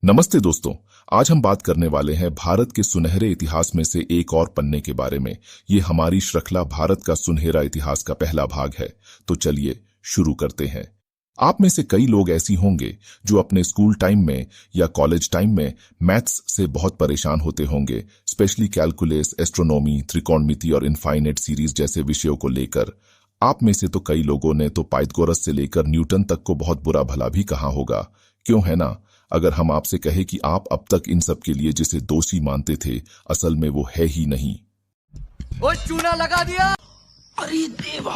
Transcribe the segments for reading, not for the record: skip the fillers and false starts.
नमस्ते दोस्तों। आज हम बात करने वाले हैं भारत के सुनहरे इतिहास में से एक और पन्ने के बारे में। ये हमारी श्रृंखला भारत का सुनहरा इतिहास का पहला भाग है। तो चलिए शुरू करते हैं। आप में से कई लोग ऐसी होंगे जो अपने स्कूल टाइम में या कॉलेज टाइम में मैथ्स से बहुत परेशान होते होंगे, स्पेशली कैलकुलस, एस्ट्रोनॉमी, त्रिकोणमिति और इनफाइनाइट सीरीज जैसे विषयों को लेकर। आप में से तो कई लोगों ने तो पाइथागोरस से लेकर न्यूटन तक को बहुत बुरा भला भी कहा होगा, क्यों है ना? अगर हम आपसे कहें कि आप अब तक इन सब के लिए जिसे दोषी मानते थे, असल में वो है ही नहीं। ओ चूना लगा दिया। अरे देवा,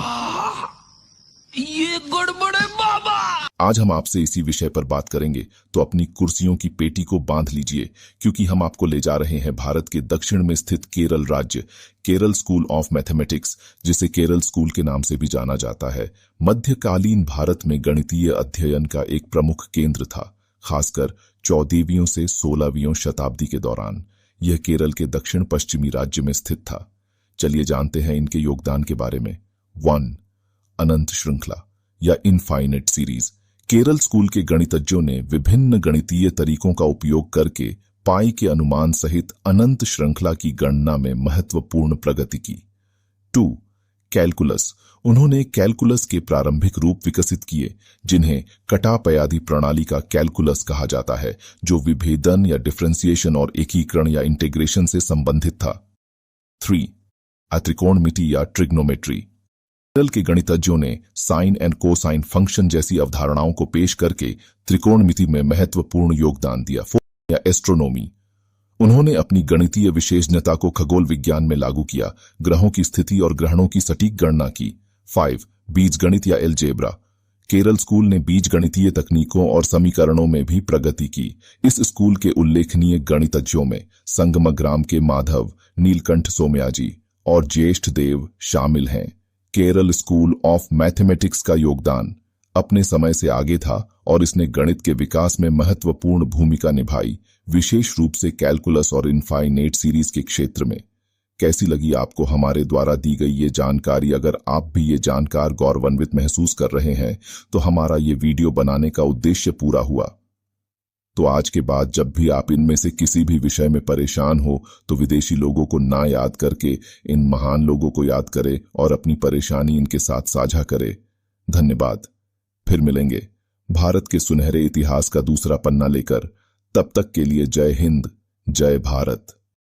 ये गड़बड़ है बाबा। आज हम आपसे इसी विषय पर बात करेंगे, तो अपनी कुर्सियों की पेटी को बांध लीजिए, क्योंकि हम आपको ले जा रहे हैं भारत के दक्षिण में स्थित केरल राज्य, केरल स्कूल ऑफ मैथमेटिक्स, जिसे केरल स्कूल के नाम से भी जाना जाता है। मध्यकालीन भारत में गणितीय अध्ययन का एक प्रमुख केंद्र था, खासकर 14वीं से 16वीं शताब्दी के दौरान। यह केरल के दक्षिण पश्चिमी राज्य में स्थित था। चलिए जानते हैं इनके योगदान के बारे में। 1. अनंत श्रृंखला या इनफाइनाइट सीरीज। केरल स्कूल के गणितज्ञों ने विभिन्न गणितीय तरीकों का उपयोग करके पाई के अनुमान सहित अनंत श्रृंखला की गणना में महत्वपूर्ण प्रगति की। 2. कैलकुलस। उन्होंने कैलकुलस के प्रारंभिक रूप विकसित किए, जिन्हें कटापयादि प्रणाली का कैलकुलस कहा जाता है, जो विभेदन या डिफरेंशिएशन और एकीकरण या इंटीग्रेशन से संबंधित था। 3. त्रिकोणमिति या ट्रिग्नोमेट्री। केरल के गणितज्ञों ने साइन एंड कोसाइन फंक्शन जैसी अवधारणाओं को पेश करके त्रिकोणमिति में महत्वपूर्ण योगदान दिया। 4. या एस्ट्रोनॉमी। उन्होंने अपनी गणितीय विशेषज्ञता को खगोल विज्ञान में लागू किया, ग्रहों की स्थिति और ग्रहणों की सटीक गणना की। 5. बीजगणित या एलजेब्रा। केरल स्कूल ने बीजगणितीय तकनीकों और समीकरणों में भी प्रगति की। इस स्कूल के उल्लेखनीय गणितज्ञों में संगमग्राम के माधव, नीलकंठ सोमयाजी और ज्येष्ठ देव शामिल हैं। केरल स्कूल ऑफ मैथमेटिक्स का योगदान अपने समय से आगे था और इसने गणित के विकास में महत्वपूर्ण भूमिका निभाई, विशेष रूप से कैलकुलस और इनफाइनाइट सीरीज के क्षेत्र में। कैसी लगी आपको हमारे द्वारा दी गई ये जानकारी? अगर आप भी ये जानकार गौरवान्वित महसूस कर रहे हैं, तो हमारा ये वीडियो बनाने का उद्देश्य पूरा हुआ। तो आज के बाद जब भी आप इनमें से किसी भी विषय में परेशान हो, तो विदेशी लोगों को ना याद करके इन महान लोगों को याद करें और अपनी परेशानी इनके साथ साझा करें। धन्यवाद। फिर मिलेंगे भारत के सुनहरे इतिहास का दूसरा पन्ना लेकर। तब तक के लिए जय हिंद, जय भारत।